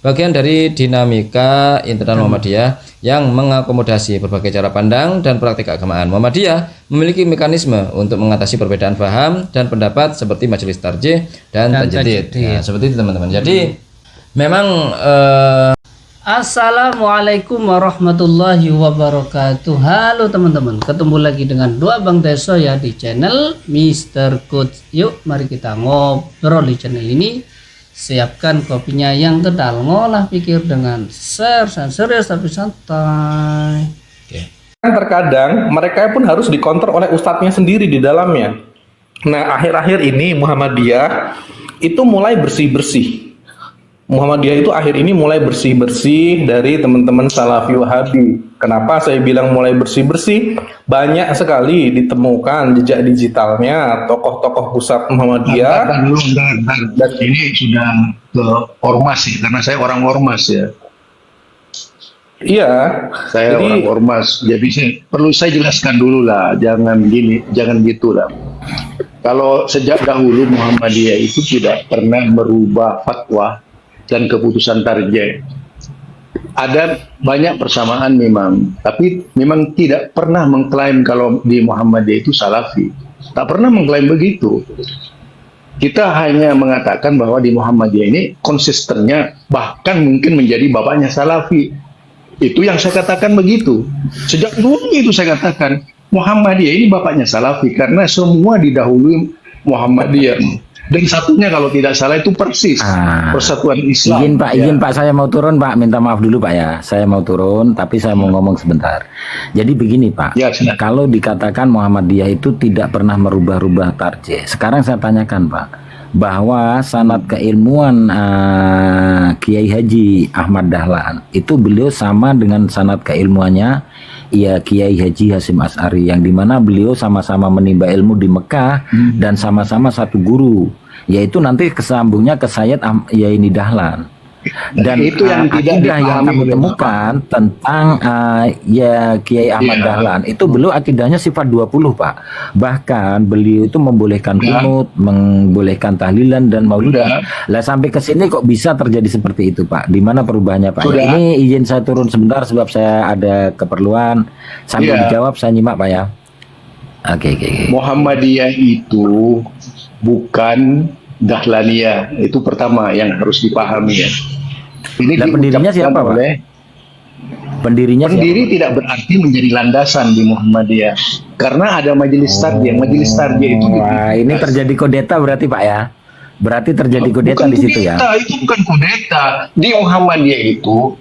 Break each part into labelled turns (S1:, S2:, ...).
S1: bagian dari dinamika internal Muhammadiyah yang mengakomodasi berbagai cara pandang dan praktik keagamaan. Muhammadiyah memiliki mekanisme untuk mengatasi perbedaan paham dan pendapat seperti majelis tarjih dan tajdid. Nah, seperti itu teman-teman. Jadi memang
S2: Assalamualaikum warahmatullahi wabarakatuh. Halo teman-teman, ketemu lagi dengan Doa Bang Deso ya di channel Mr. Coach. Yuk mari kita ngobrol di channel ini. Siapkan kopinya yang kedal, ngolah pikir dengan share dan serius tapi santai.
S3: Terkadang mereka pun harus dikonter oleh ustadznya sendiri di dalamnya. Nah, akhir-akhir ini Muhammadiyah itu mulai bersih-bersih. Muhammadiyah itu akhir ini mulai bersih-bersih dari teman-teman Salafi Wahabi. Kenapa saya bilang mulai bersih-bersih? Banyak sekali ditemukan jejak digitalnya tokoh-tokoh pusat Muhammadiyah.
S4: Dan ini sudah ke ormas sih, karena saya orang ormas ya.
S3: Iya,
S4: Saya orang ormas, jadi perlu saya jelaskan dulu lah, jangan gini, jangan gitu lah. Kalau sejak dahulu Muhammadiyah itu tidak pernah merubah fatwa dan keputusan tarjih. Ada banyak persamaan memang, tapi memang tidak pernah mengklaim kalau di Muhammadiyah itu Salafi. Tak pernah mengklaim begitu. Kita hanya mengatakan bahwa di Muhammadiyah ini konsistennya bahkan mungkin menjadi bapaknya Salafi. Itu yang saya katakan begitu. Sejak dulu itu saya katakan Muhammadiyah ini bapaknya Salafi karena semua didahului Muhammadiyah. Dan satunya kalau tidak salah itu persis Persatuan Islam.
S5: Izin Pak, saya mau turun Pak, minta maaf dulu Pak ya. Saya mau turun, tapi saya mau ngomong sebentar. Jadi begini Pak,
S4: Ya,
S5: kalau dikatakan Muhammadiyah itu tidak pernah merubah-rubah tarjih. Sekarang saya tanyakan Pak, bahwa sanad keilmuan Kiai Haji Ahmad Dahlan itu beliau sama dengan sanad keilmuannya ya Kiai Haji Hasyim Asy'ari, yang dimana beliau sama-sama menimba ilmu di Mekah dan sama-sama satu guru, yaitu nanti kesambungnya ke Sayyid Yaini Dahlan. Dan
S4: itu yang tidak
S5: akidah yang kami temukan tentang ya Kiai Ahmad Dahlan itu beliau akidahnya sifat 20 Pak. Bahkan beliau itu membolehkan kunut, membolehkan tahlilan dan maulidan. Lah sampai ke sini kok bisa terjadi seperti itu Pak? Di mana perubahannya Pak? Ini izin saya turun sebentar sebab saya ada keperluan. Sambil dijawab saya nyimak Pak ya. Oke.
S4: Muhammadiyah itu bukan Dahlaniyah, itu pertama yang harus dipahami ya. Ini
S5: dan pendirinya siapa Pak? Pendiri
S4: tidak berarti menjadi landasan di Muhammadiyah, karena ada majelis tarjih. Majelis tarjih itu
S5: ini terjadi kudeta berarti Pak ya? Berarti terjadi kudeta di situ ya?
S4: Itu bukan kudeta. Di Muhammadiyah itu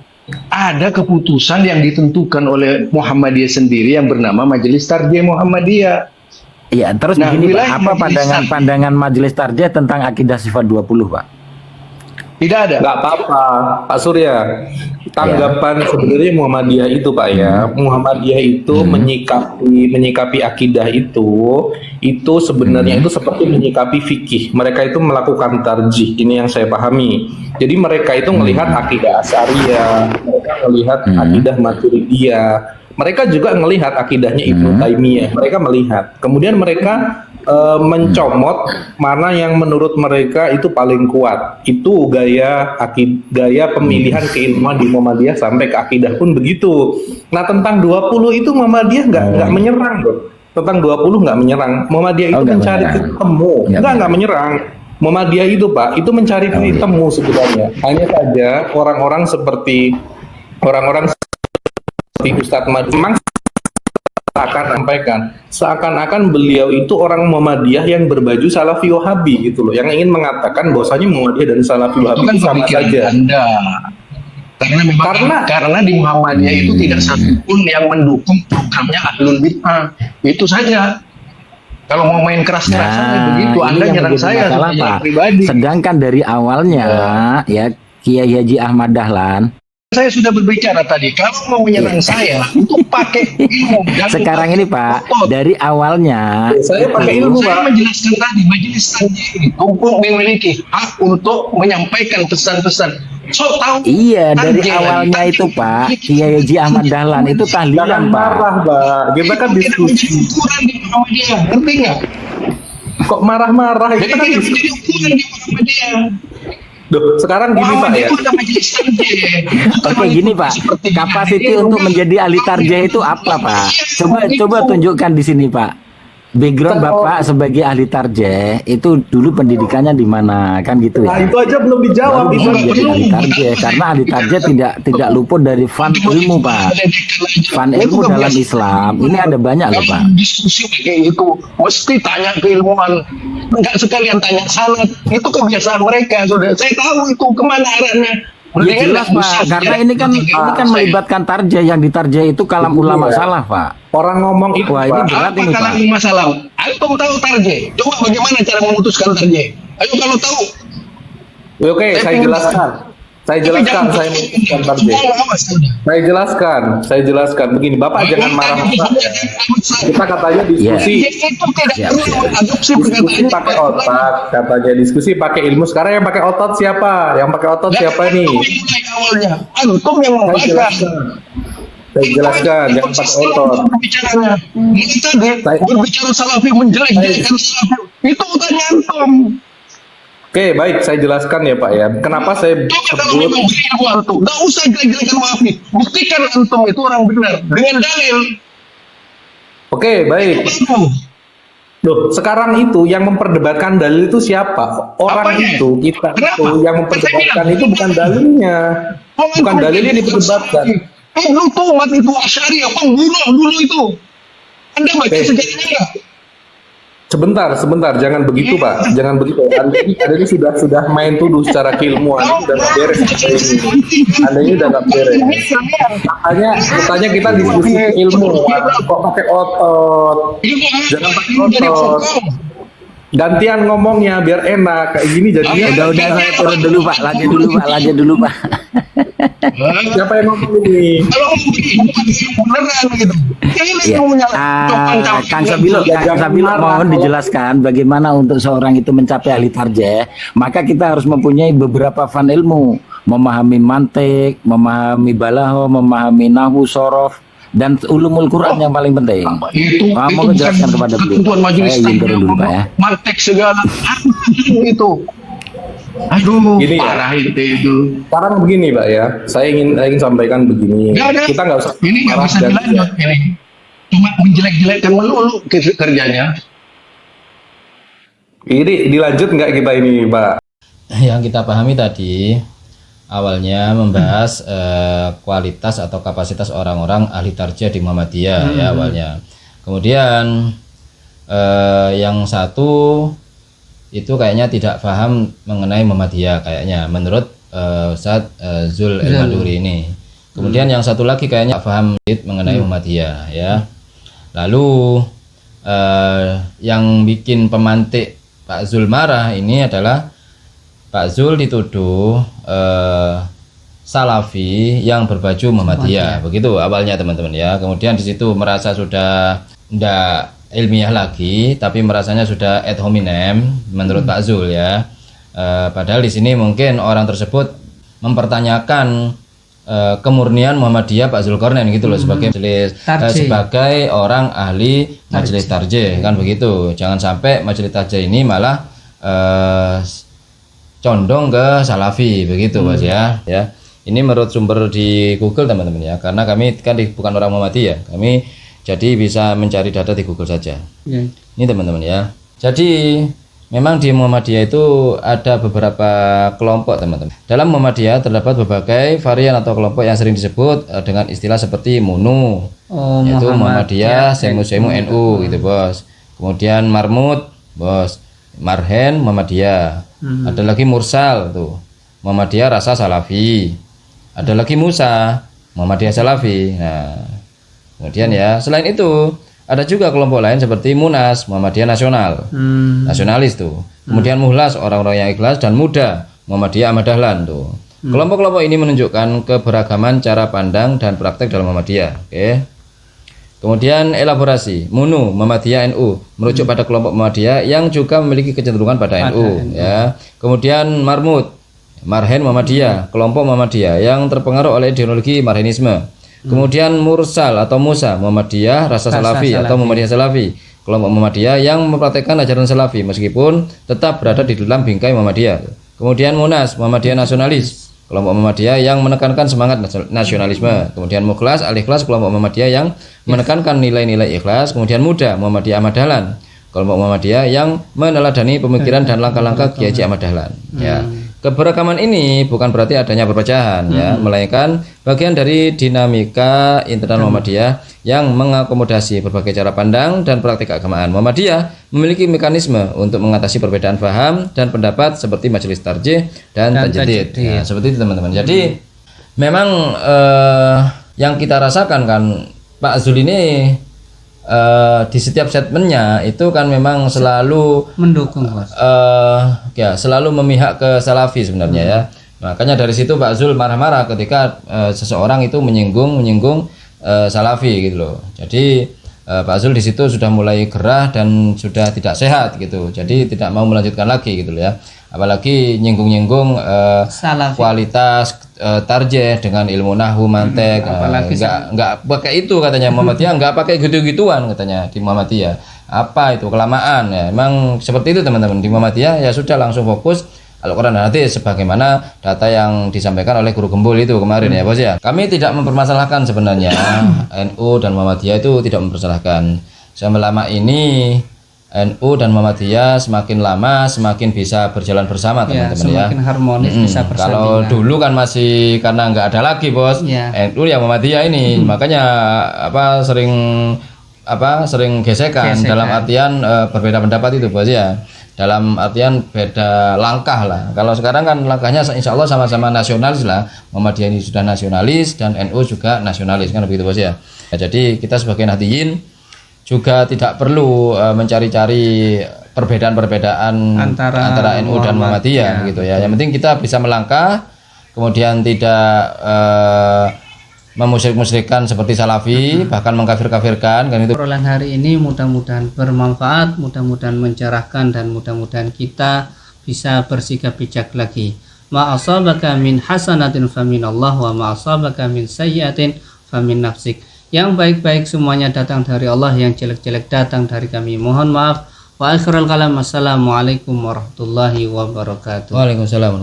S4: ada keputusan yang ditentukan oleh Muhammadiyah sendiri yang bernama Majelis Tarjih Muhammadiyah.
S5: Iya, terus begini Pak, apa pandangan Majelis Tarjih tentang akidah sifat 20 Pak?
S3: tidak ada. Nggak apa-apa, Pak Surya. Tanggapan sebenarnya Muhammadiyah itu Pak ya, Muhammadiyah itu menyikapi akidah itu sebenarnya itu seperti menyikapi fikih. Mereka itu melakukan tarjih. Ini yang saya pahami. Jadi mereka itu melihat akidah Asy'ariyah, mereka melihat akidah Maturidiyah. Mereka juga melihat akidahnya Ibnu Taimiyah. Mereka melihat. Kemudian mereka mencomot mana yang menurut mereka itu paling kuat. Itu gaya pemilihan keilmuan di Muhammadiyah sampai ke akidah pun begitu. Nah, tentang 20 itu Muhammadiyah nggak menyerang loh. Tentang 20 nggak menyerang. Muhammadiyah itu mencari titik temu. Nggak menyerang. Muhammadiyah itu Pak, itu mencari titik temu sebenarnya. Hanya saja orang-orang seperti Ustadz Mademang seakan-akan beliau itu orang Muhammadiyah yang berbaju Salafi Wahabi gitu loh, yang ingin mengatakan bahwasanya Muhammadiyah dan Salafi Wahabi itu sama saja.
S4: Karena di Muhammadiyah itu tidak satupun yang mendukung programnya Ahlul Bid'ah. Itu saja. Kalau mau main keras-kerasan begitu, Anda nyerang saya pribadi.
S5: Sedangkan dari awalnya ya Kiai Haji Ahmad Dahlan,
S4: saya sudah berbicara tadi, kalau mau menyerang saya itu pakai ilmu.
S5: Sekarang ini Pak, dari awalnya
S3: saya pakai ilmu Pak.
S4: Saya menjelaskan tadi, majelis tarjih itu memiliki hak untuk menyampaikan pesan-pesan. So tahu?
S5: Iya, dari awalnya itu Pak, Kiai Haji Ahmad Dahlan itu tahlilan Pak.
S3: Marah Pak, kita kan diskusi.
S4: Ngerti nggak?
S3: Kok marah-marah? Kita kan
S4: Jadi ukuran di Muhammadiyah.
S3: Duh, sekarang gini Pak ya.
S4: Itu udah majelis tarjih.
S5: Oke gini Pak, kapasiti untuk menjadi ahli tarjih itu apa Pak? Coba tunjukkan di sini Pak. Background Bapak sebagai ahli tarjih itu dulu pendidikannya di mana kan gitu
S3: Nah
S5: ya?
S3: itu aja belum dijawab.
S5: Baru bisa menjadi ahli tarjih karena ahli tarjih tidak luput dari fan ilmu Pak. Fan ilmu dalam Islam ini ada banyak loh Pak.
S4: Diskusi kayak itu mesti tanya keilmuan, nggak sekalian tanya sanad. Itu kebiasaan mereka sudah. Saya tahu itu kemana arahnya.
S5: Ya jelas Pak, karena ini kan melibatkan tarjih, yang ditarjih itu kalam ulama salah Pak.
S3: Orang ngomong itu
S5: Wah ini
S3: Pak.
S5: berat
S4: Apa
S5: ini Pak.
S4: kalau masalah? Antum tahu tarjih? Coba bagaimana cara memutuskan tarjih? Ayo kalau tahu.
S3: Oke, saya jelaskan. Saya memutuskan tarjih. Saya jelaskan. Begini, Bapak jangan marah-marah. Kita katanya diskusi.
S4: Itu tidak perlu mengadopsi
S3: Diskusi pakai otak, katanya diskusi pakai ilmu. Sekarang yang pakai otot siapa? Yang pakai otot siapa nih?
S4: Awalnya antum yang membaca.
S3: Saya jelaskan, jangan pakai otot.
S4: Bicaranya. Ini tadi berbicara salafi menjelek-jelekan salafi. Itu tanya antum.
S3: Oke, baik, saya jelaskan ya Pak ya. Kenapa saya
S4: Coba kalau
S3: sebut
S4: memang ilmu antum, nggak usah jelek-jelekan wahabi. Buktikan antum itu orang benar dengan dalil.
S3: Oke, baik. Loh, sekarang itu yang memperdebatkan dalil itu siapa? Orang
S4: Apanya?
S3: itu, kita
S4: Kenapa?
S3: itu yang memperdebatkan itu bukan dalilnya. Bukan dalilnya yang diperdebatkan.
S4: Ibnu Tumat itu Asy'ari yang pembunuh dulu itu. Anda baca
S3: Oke.
S4: sejarahnya nggak?
S3: Sebentar, jangan begitu Pak, jangan begitu. Anda ini sudah main tuduh secara keilmuan, ini udah nggak beres. Anda ini udah nggak beres. Katanya kita diskusi ilmu, kok pakai otot? Jangan pakai otot. Gantian ngomongnya biar enak kayak gini jadinya.
S5: Udah saya turun dulu Pak, lanjut dulu Pak.
S3: Siapa yang ngomong ini?
S4: Kalau beneran gitu. Ini
S5: Ya.
S4: mau menyalahkan
S5: Kang Sabilo mohon dijelaskan bagaimana untuk seorang itu mencapai ahli tarjih. Maka kita harus mempunyai beberapa fan ilmu, memahami mantik, memahami balaghah, memahami nahwu, sorof, dan ulumul Quran yang paling penting.
S4: Itu
S5: Mohon jelaskan kepada beliau.
S4: Tuan majelis
S5: Saya izin turun dulu Pak ya.
S4: mantek segala itu. Aduh,
S3: Gini ya.
S4: parah itu.
S3: Sekarang begini Pak ya, saya ingin sampaikan begini.
S4: Nggak ada.
S3: Kita nggak usah
S4: Ini nggak
S3: marah
S4: bisa
S3: dan-
S4: dilanjut ini. Cuma menjelek-jelekkan melulu kerjanya.
S3: Ini dilanjut nggak kita ini Pak?
S1: Yang kita pahami tadi awalnya membahas kualitas atau kapasitas orang-orang ahli tarjih di Muhammadiyah ya awalnya. Kemudian yang satu itu kayaknya tidak paham mengenai Muhammadiyah kayaknya menurut Ustadz Zul El-Maduri ini. Kemudian yang satu lagi kayaknya tidak paham mengenai Muhammadiyah ya. Lalu yang bikin pemantik Pak Zul marah ini adalah Pak Zul dituduh Salafi yang berbaju Muhammadiyah, begitu awalnya teman-teman ya. Kemudian di situ merasa sudah tidak ilmiah lagi, tapi merasanya sudah ad hominem menurut Pak Zul ya. Padahal di sini mungkin orang tersebut mempertanyakan kemurnian Muhammadiyah Pak Zulkarnain gitu loh sebagai majelis sebagai orang ahli majelis tarjih kan begitu. Jangan sampai majelis tarjih ini malah condong ke Salafi begitu Mas ya. Ini menurut sumber di Google teman-teman ya, karena kami kan bukan orang Muhammadiyah, kami jadi bisa mencari data di Google saja. Ini teman-teman ya. Jadi memang di Muhammadiyah itu ada beberapa kelompok teman-teman. Dalam Muhammadiyah terdapat berbagai varian atau kelompok yang sering disebut dengan istilah seperti MUNU, yaitu Muhammadiyah, Semu NU gitu bos. Kemudian Marmut bos, Marhen Muhammadiyah. Ada lagi Mursal tuh, Muhammadiyah Rasa Salafi. Ada lagi Musa, Muhammadiyah Salafi. Nah, kemudian ya selain itu ada juga kelompok lain seperti Munas, Muhammadiyah Nasional, nasionalis tuh. Kemudian Muhlas, orang-orang yang ikhlas, dan Muda, Muhammadiyah Ahmad Dahlan tuh. Kelompok-kelompok ini menunjukkan keberagaman cara pandang dan praktek dalam Muhammadiyah. Oke. Kemudian elaborasi, MUNU, Muhammadiyah NU, merujuk pada kelompok Muhammadiyah yang juga memiliki kecenderungan pada NU. Ya. Kemudian Marmut, Marhen Muhammadiyah, kelompok Muhammadiyah yang terpengaruh oleh ideologi Marhenisme. Kemudian Mursal atau Musa, Muhammadiyah Rasa Salafi atau Muhammadiyah Salafi, kelompok Muhammadiyah yang mempraktekkan ajaran Salafi meskipun tetap berada di dalam bingkai Muhammadiyah. Kemudian Munas, Muhammadiyah nasionalis, kelompok Muhammadiyah yang menekankan semangat nasionalisme. Kemudian Mukhlas, Al-Ikhlas, kelompok Muhammadiyah yang menekankan nilai-nilai ikhlas. Kemudian Muda, Muhammadiyah Ahmad Dahlan, kelompok Muhammadiyah yang meneladani pemikiran dan langkah-langkah Kiai Haji Ahmad Dahlan. Ya. Keberagaman ini bukan berarti adanya perpecahan, ya, melainkan bagian dari dinamika internal Muhammadiyah yang mengakomodasi berbagai cara pandang dan praktik keagamaan. Muhammadiyah memiliki mekanisme untuk mengatasi perbedaan paham dan pendapat seperti majelis tarjih dan tajdid. Nah, seperti itu teman-teman. Jadi memang yang kita rasakan kan Pak Zul ini di setiap statementnya itu kan memang selalu
S2: Mendukung, Bos.
S1: Ya selalu memihak ke Salafi sebenarnya ya. Makanya dari situ Pak Zul marah-marah ketika seseorang itu menyinggung Salafi gitu loh. Jadi Pak Zul di situ sudah mulai gerah dan sudah tidak sehat gitu. Jadi tidak mau melanjutkan lagi gitu loh ya. Apalagi nyinggung-nyinggung
S2: Salafi.
S1: kualitas tarjih dengan ilmu nahwu mantek, nggak pakai itu katanya Muhammadiyah, nggak pakai gitu-gituan katanya di Muhammadiyah. Apa itu kelamaan ya? Emang seperti itu teman-teman di Muhammadiyah ya sudah langsung fokus Al-Quran dan Hadis sebagaimana data yang disampaikan oleh Guru Gembul itu kemarin ya Bos ya. Kami tidak mempermasalahkan sebenarnya NU dan Muhammadiyah itu tidak mempermasalahkan. Selama ini NU dan Muhammadiyah semakin lama semakin bisa berjalan bersama teman-teman ya.
S2: Semakin harmonis bisa bersandingan.
S1: Kalau dulu kan masih karena nggak ada lagi Bos, NU yang Muhammadiyah ini makanya sering gesekan dalam artian berbeda pendapat itu Bos ya. Dalam artian beda langkah lah. Kalau sekarang kan langkahnya insya Allah sama-sama nasionalis lah. Muhammadiyah ini sudah nasionalis dan NU juga nasionalis kan begitu Bos ya. Jadi kita sebagai Nahdliyin juga tidak perlu mencari-cari perbedaan-perbedaan antara NU dan Muhammadiyah gitu ya. Yang penting kita bisa melangkah, kemudian tidak memusyrik-musyrikkan seperti Salafi, bahkan mengkafir-kafirkan kan itu.
S2: Obrolan hari ini mudah-mudahan bermanfaat, mudah-mudahan mencerahkan, dan mudah-mudahan kita bisa bersikap bijak lagi. Ma asabaka min hasanatin faminallah wa ma asabaka min sayyi'atin famin nafsik. Yang baik-baik semuanya datang dari Allah, yang jelek-jelek datang dari kami. Mohon maaf. Wa akhirul kalam. Assalamualaikum warahmatullahi wabarakatuh.
S1: Waalaikumsalam.